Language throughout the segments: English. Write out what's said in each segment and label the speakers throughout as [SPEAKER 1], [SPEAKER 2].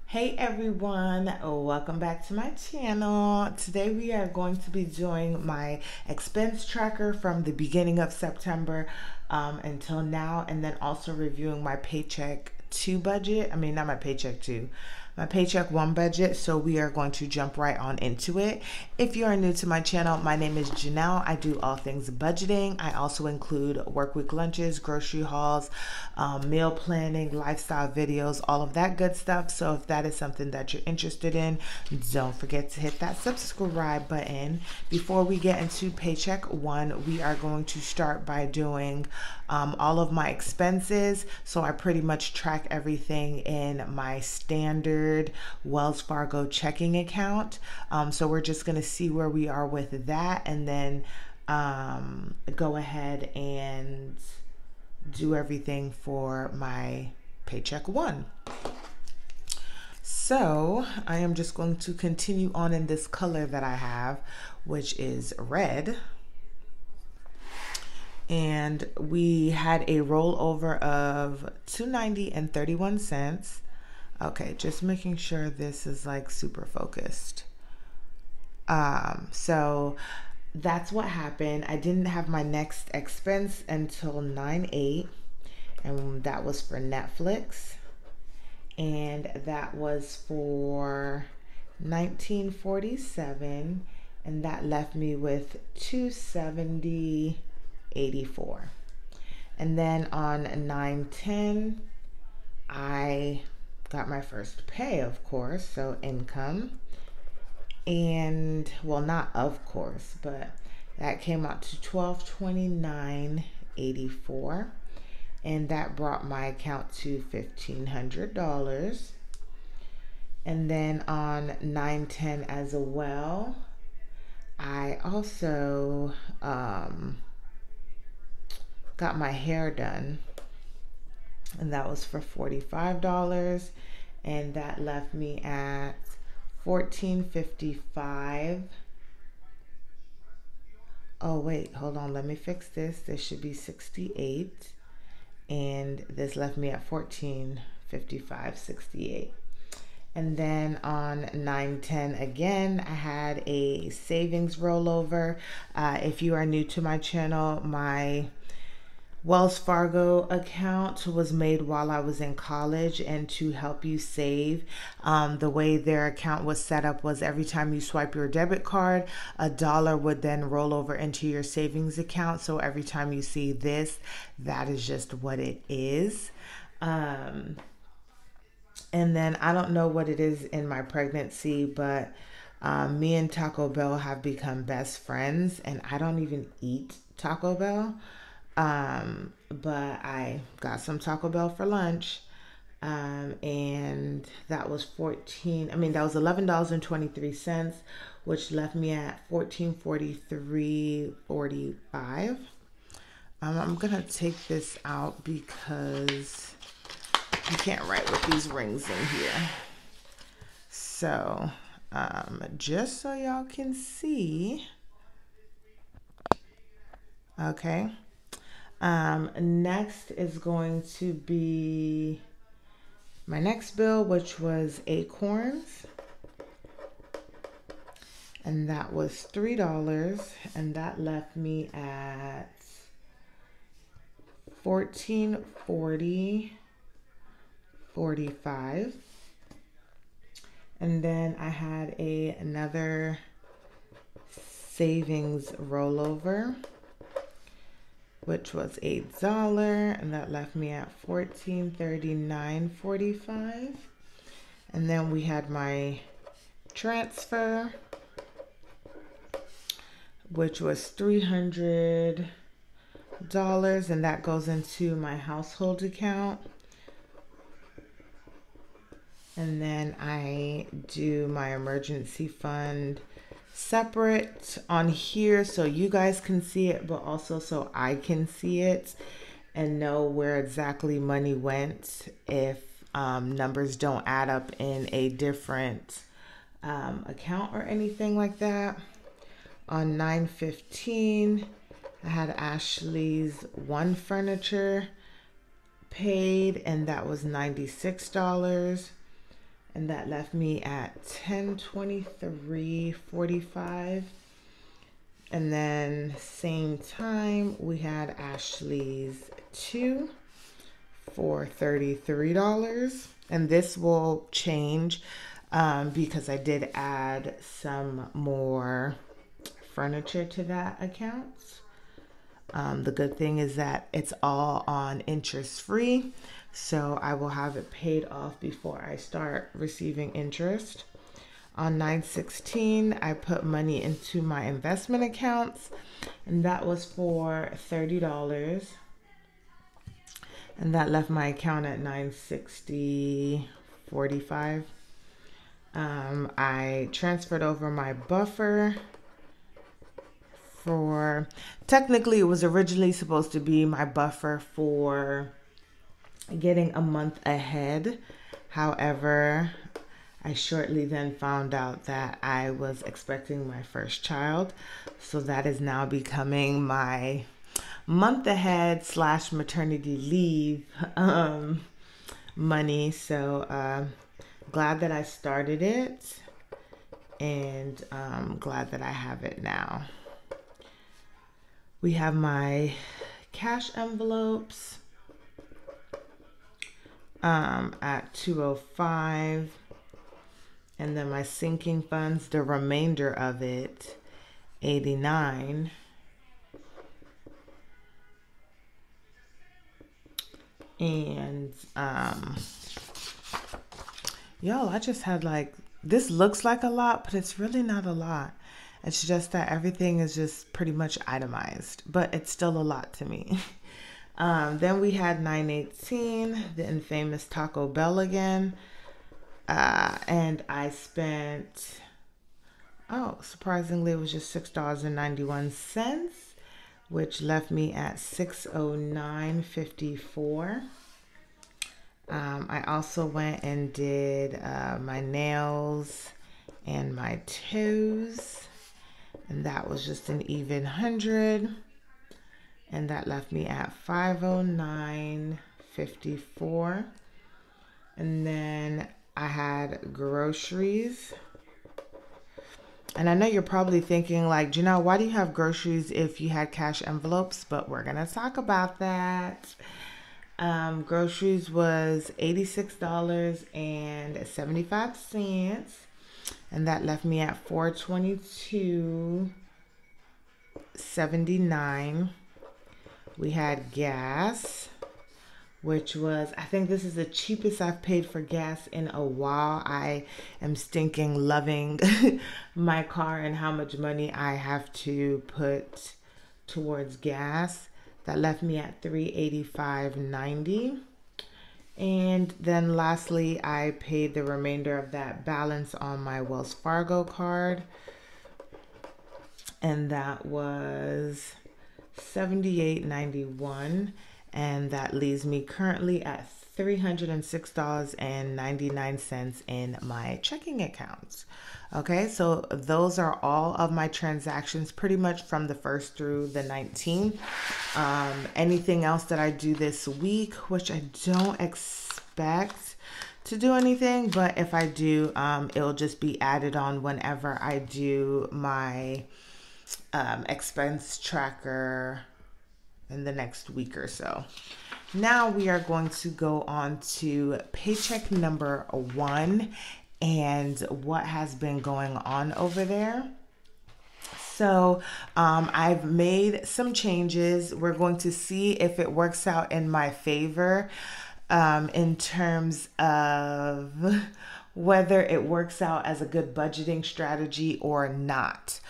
[SPEAKER 1] Hey everyone, welcome back to my channel. Today we are going to be doing my expense tracker from the beginning of September until now, and then also reviewing my Paycheck 2 budget. I mean, not my Paycheck 2, my Paycheck 1 budget. So we are going to jump right on into it. If you are new to my channel, my name is Janelle. I do all things budgeting. I also include work week lunches, grocery hauls, meal planning, lifestyle videos, all of that good stuff. So if that is something that you're interested in, don't forget to hit that subscribe button. Before we get into Paycheck 1, we are going to start by doing all of my expenses. So I pretty much track everything in my standard Wells Fargo checking account. So we're just going to see where we are with that, and then go ahead and do everything for my Paycheck 1. So I am just going to continue on in this color that I have, which is red. And we had a rollover of $2.90 and 31 cents. Okay, just making sure this is like super focused. So that's what happened. I didn't have my next expense until 9/8, and that was for Netflix, and that was for 1947, and that left me with 270.84. And then on 9/10, I got my first pay, of course, so income. And well, not of course, but that came out to $1229.84, and that brought my account to $1,500. And then on 9/10 as well, I also got my hair done, and that was for $45, and that left me at $14.55. Oh wait, hold on, let me fix this. This should be 68, and this left me at $14.55.68. And then on 9/10 again, I had a savings rollover. If you are new to my channel, my Wells Fargo account was made while I was in college, and to help you save, the way their account was set up was every time you swipe your debit card, $1 would then roll over into your savings account. So every time you see this, that is just what it is. And then I don't know what it is in my pregnancy, but me and Taco Bell have become best friends, and I don't even eat Taco Bell. But I got some Taco Bell for lunch. And that was $11.23, which left me at $14.43.45. I'm gonna take this out because you can't write with these rings in here. So, just so y'all can see, okay. Next is going to be my next bill, which was Acorns, and that was $3, and that left me at $14.40.45. And then I had another savings rollover, which was $8, and that left me at $14.39.45. And then we had my transfer, which was $300, and that goes into my household account. And then I do my emergency fund separate on here so you guys can see it, but also so I can see it and know where exactly money went if numbers don't add up in a different account or anything like that. On 9/15, I had Ashley's one furniture paid, and that was $96. and that left me at 1023.45. And then same time we had Ashley's 2 for $33. And this will change because I did add some more furniture to that account. The good thing is that it's all on interest free, so I will have it paid off before I start receiving interest. On 9/16, I put money into my investment accounts, and that was for $30. And that left my account at 960.45. I transferred over my buffer for, technically it was originally supposed to be my buffer for getting a month ahead. However, I shortly then found out that I was expecting my first child. So that is now becoming my month ahead / maternity leave money. So glad that I started it, and glad that I have it now. We have my cash envelopes at 205, and then my sinking funds, the remainder of it, 89. And yo, I just had like, this looks like a lot, but it's really not a lot. It's just that everything is just pretty much itemized, but it's still a lot to me. Then we had 9/18, the infamous Taco Bell again. And I spent, oh, surprisingly, it was just $6.91, which left me at 609.54. I also went and did my nails and my toes, and that was just an even 100, and that left me at 509.54. And then I had groceries. And I know you're probably thinking like, Janelle, why do you have groceries if you had cash envelopes? But we're gonna talk about that. Groceries was $86.75, and that left me at $422.79. We had gas, which was, I think this is the cheapest I've paid for gas in a while. I am stinking loving my car and how much money I have to put towards gas. That left me at $385.90. And then lastly, I paid the remainder of that balance on my Wells Fargo card, and that was $78.91. And that leaves me currently at $306.99 in my checking accounts. Okay, so those are all of my transactions pretty much from the 1st through the 19th. Anything else that I do this week, which I don't expect to do anything, but if I do, it'll just be added on whenever I do my expense tracker in the next week or so. Now we are going to go on to paycheck number 1 and what has been going on over there. So I've made some changes. We're going to see if it works out in my favor in terms of whether it works out as a good budgeting strategy or not.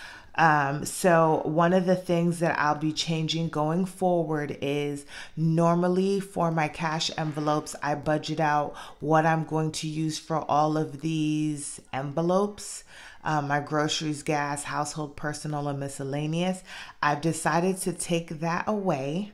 [SPEAKER 1] So one of the things that I'll be changing going forward is, normally for my cash envelopes, I budget out what I'm going to use for all of these envelopes. My groceries, gas, household, personal, and miscellaneous. I've decided to take that away.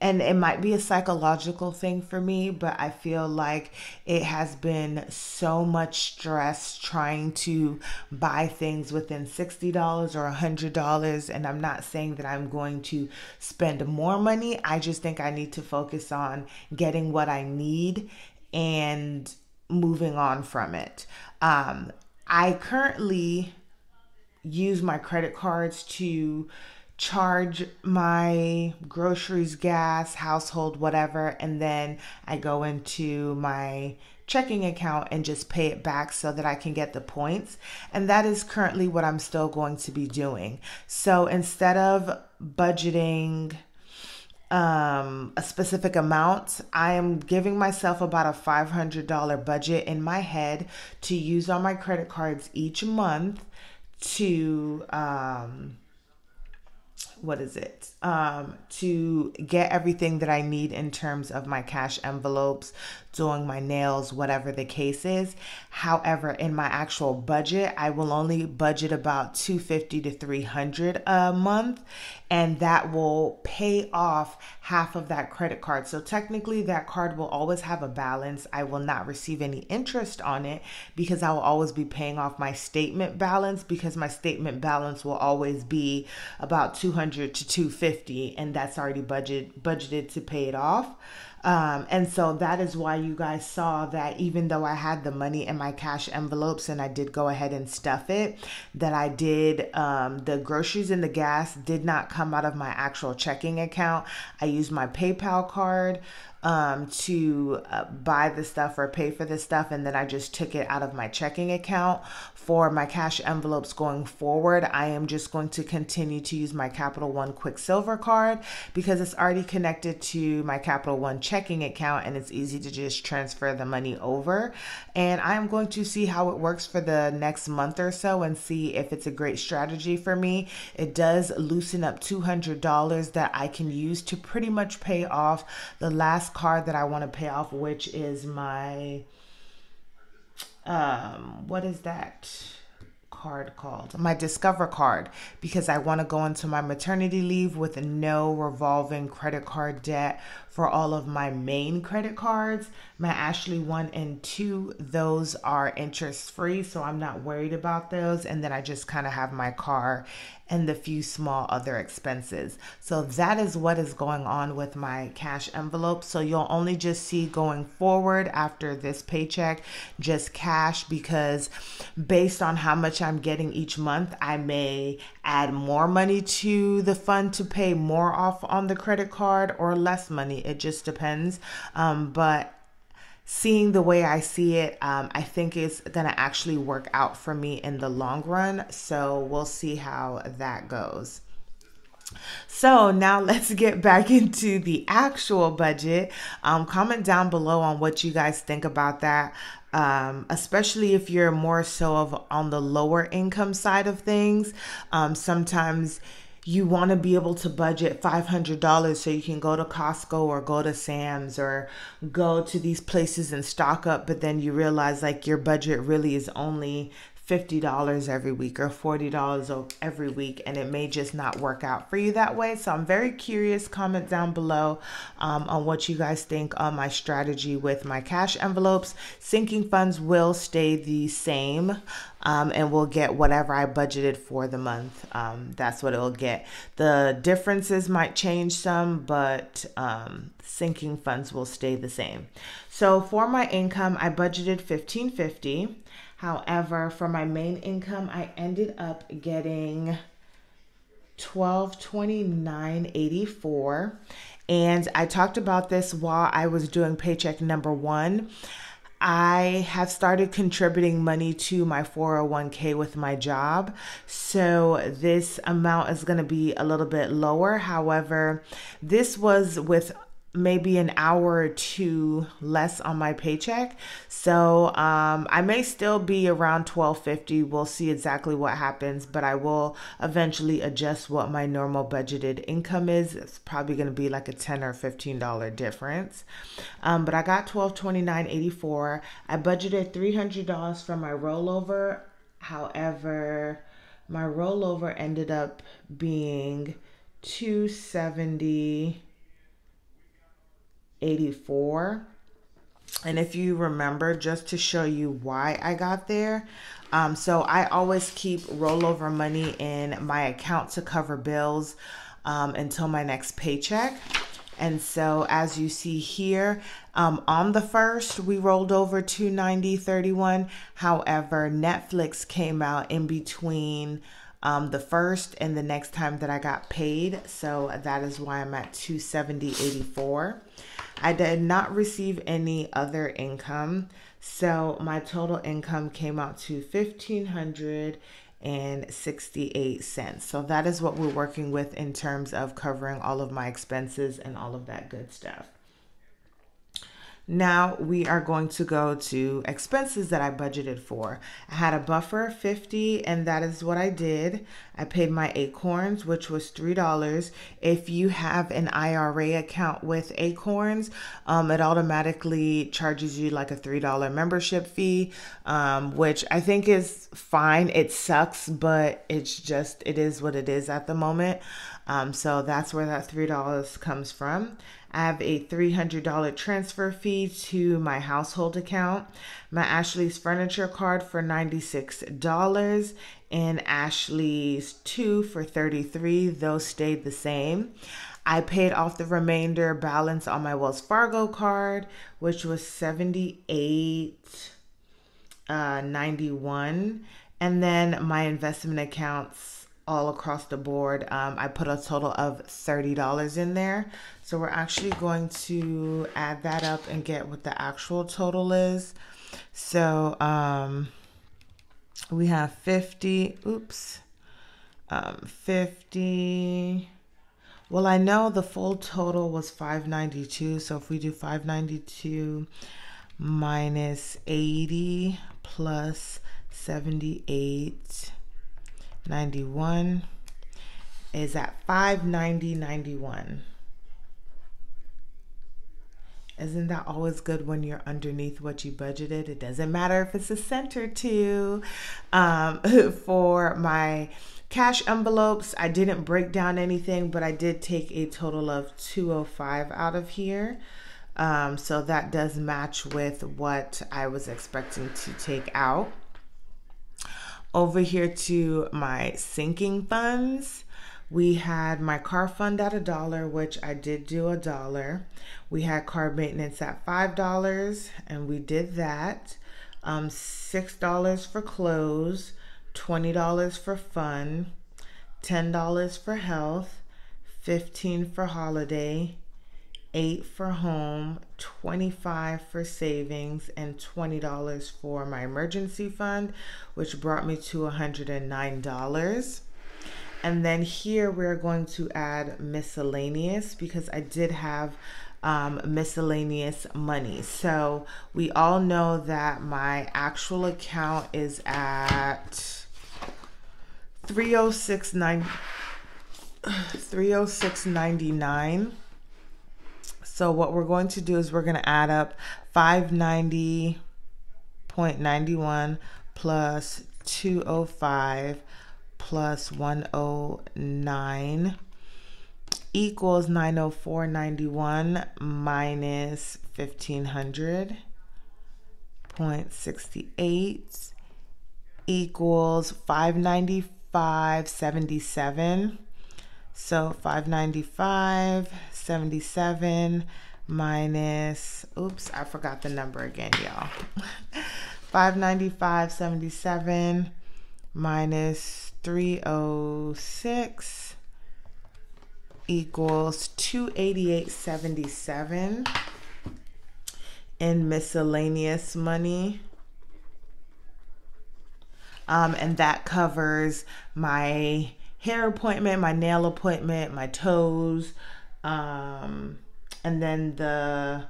[SPEAKER 1] And it might be a psychological thing for me, but I feel like it has been so much stress trying to buy things within $60 or $100. And I'm not saying that I'm going to spend more money. I just think I need to focus on getting what I need and moving on from it. I currently use my credit cards to charge my groceries, gas, household, whatever, and then I go into my checking account and just pay it back so that I can get the points. And that is currently what I'm still going to be doing. So instead of budgeting a specific amount, I am giving myself about a $500 budget in my head to use on my credit cards each month to what is it? To get everything that I need in terms of my cash envelopes, doing my nails, whatever the case is. However, in my actual budget, I will only budget about $250 to $300 a month, and that will pay off half of that credit card. So technically, that card will always have a balance. I will not receive any interest on it because I will always be paying off my statement balance, because my statement balance will always be about $200 to $250, and that's already budgeted to pay it off. And so that is why you guys saw that even though I had the money in my cash envelopes and I did go ahead and stuff it, that I did, the groceries and the gas did not come out of my actual checking account. I used my PayPal card to buy the stuff or pay for the stuff, and then I just took it out of my checking account. For my cash envelopes going forward, I am just going to continue to use my Capital One Quicksilver card because it's already connected to my Capital One checking account and it's easy to just transfer the money over. And I am going to see how it works for the next month or so and see if it's a great strategy for me. It does loosen up $200 that I can use to pretty much pay off the last card that I want to pay off, which is my what is that card called? My Discover card, because I want to go into my maternity leave with no revolving credit card debt for all of my main credit cards. My Ashley 1 and 2, those are interest free, so I'm not worried about those. And then I just kind of have my car and the few small other expenses. So that is what is going on with my cash envelope. So you'll only just see going forward after this paycheck, just cash, because based on how much I'm getting each month, I may add more money to the fund to pay more off on the credit card or less money. It just depends. But seeing the way I see it, I think it's going to actually work out for me in the long run. So we'll see how that goes. So now let's get back into the actual budget. Comment down below on what you guys think about that. Especially if you're more so on the lower income side of things. Sometimes you want to be able to budget $500 so you can go to Costco or go to Sam's or go to these places and stock up, but then you realize like your budget really is only $50 every week or $40 every week, and it may just not work out for you that way. So I'm very curious. Comment down below on what you guys think on my strategy with my cash envelopes. Sinking funds will stay the same, and we'll get whatever I budgeted for the month. That's what it'll get. The differences might change some, but sinking funds will stay the same. So for my income, I budgeted $1,550. However, for my main income, I ended up getting $1,229.84. And I talked about this while I was doing paycheck number 1. I have started contributing money to my 401k with my job. So this amount is going to be a little bit lower. However, this was with maybe an hour or two less on my paycheck. So I may still be around $1,250. We'll see exactly what happens, but I will eventually adjust what my normal budgeted income is. It's probably going to be like a $10 or $15 difference. But I got $1,229.84. I budgeted $300 for my rollover. However, my rollover ended up being $270.84. And if you remember, just to show you why I got there, so I always keep rollover money in my account to cover bills until my next paycheck. And so as you see here, on the first, we rolled over 290.31. However, Netflix came out in between the first and the next time that I got paid. So that is why I'm at 270.84. I did not receive any other income. So my total income came out to $1,568. So that is what we're working with in terms of covering all of my expenses and all of that good stuff. Now we are going to go to expenses that I budgeted for. I had a buffer of 50, and that is what I did. I paid my Acorns, which was $3. If you have an IRA account with Acorns, it automatically charges you like a $3 membership fee, which I think is fine. It sucks, but it is what it is at the moment. So that's where that $3 comes from. I have a $300 transfer fee to my household account, my Ashley's furniture card for $96, and Ashley's 2 for $33. Those stayed the same. I paid off the remainder balance on my Wells Fargo card, which was $78.91, and then my investment accounts all across the board, I put a total of $30 in there. So we're actually going to add that up and get what the actual total is. So we have 50, 50. Well, I know the full total was 592. So if we do 592 minus 80 plus 78.91 is at 590.91. Isn't that always good when you're underneath what you budgeted? It doesn't matter if it's a cent or two. For my cash envelopes, I didn't break down anything, but I did take a total of $205 out of here. So that does match with what I was expecting to take out. Over here to my sinking funds, we had my car fund at $1, which I did do $1. We had car maintenance at $5, and we did that. $6 for clothes, $20 for fun, $10 for health, $15 for holiday, $8 for home, $25 for savings, and $20 for my emergency fund, which brought me to $109. And then here we're going to add miscellaneous because I did have miscellaneous money. So we all know that my actual account is at 306.99. So what we're going to do is we're going to add up 590.91 plus 205 plus 109 equals 904.91 minus 1,500.68 equals 595.77. So 595.77 minus, I forgot the number again, y'all. 595.77 minus 306 equals 288.77 in miscellaneous money. And that covers my hair appointment, my nail appointment, my toes, and then the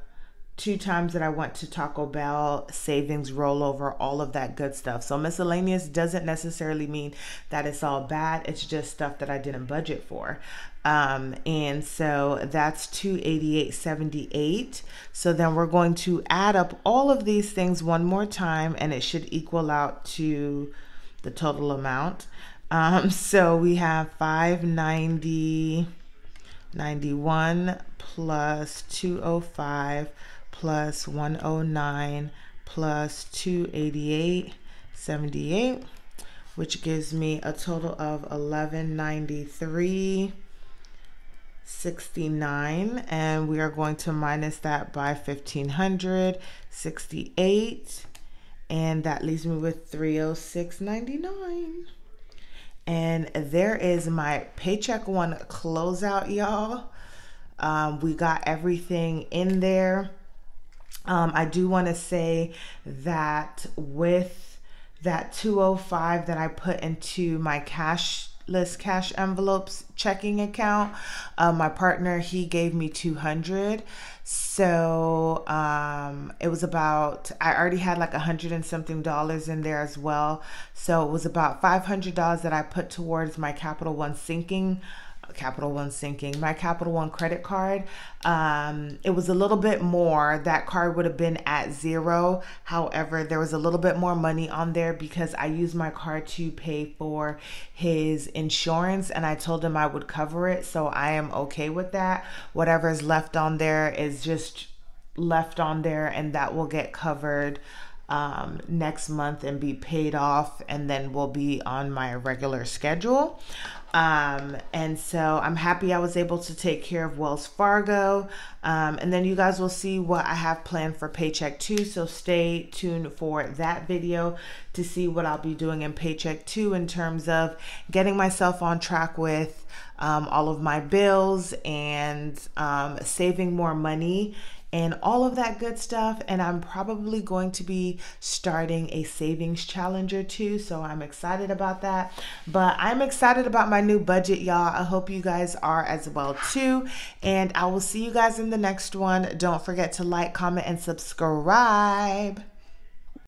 [SPEAKER 1] 2 times that I went to Taco Bell, savings, rollover, all of that good stuff. So miscellaneous doesn't necessarily mean that it's all bad. It's just stuff that I didn't budget for. And so that's 288.78. So then we're going to add up all of these things one more time, and it should equal out to the total amount. So we have 590.91 plus 205 plus 109 plus 288.78, which gives me a total of 1193 $69, and we are going to minus that by $1,500, $68, and that leaves me with $306.99. And there is my Paycheck One closeout, y'all. We got everything in there. I do want to say that with that 205 that I put into my cashless cash envelopes checking account, my partner, he gave me 200. So it was about, I already had like $100 and something in there as well. So it was about $500 that I put towards my my Capital One credit card. It was a little bit more. That card would have been at zero. However, there was a little bit more money on there because I used my card to pay for his insurance, and I told him I would cover it. So I am okay with that. Whatever is left on there is just left on there, and that will get covered next month and be paid off, and then we'll be on my regular schedule. And so I'm happy I was able to take care of Wells Fargo. And then you guys will see what I have planned for Paycheck 2. So stay tuned for that video to see what I'll be doing in Paycheck 2 in terms of getting myself on track with all of my bills and saving more money and all of that good stuff. And I'm probably going to be starting a savings challenge or two, so I'm excited about that. But I'm excited about my new budget, y'all. I hope you guys are as well too, and I will see you guys in the next one. Don't forget to like, comment, and subscribe.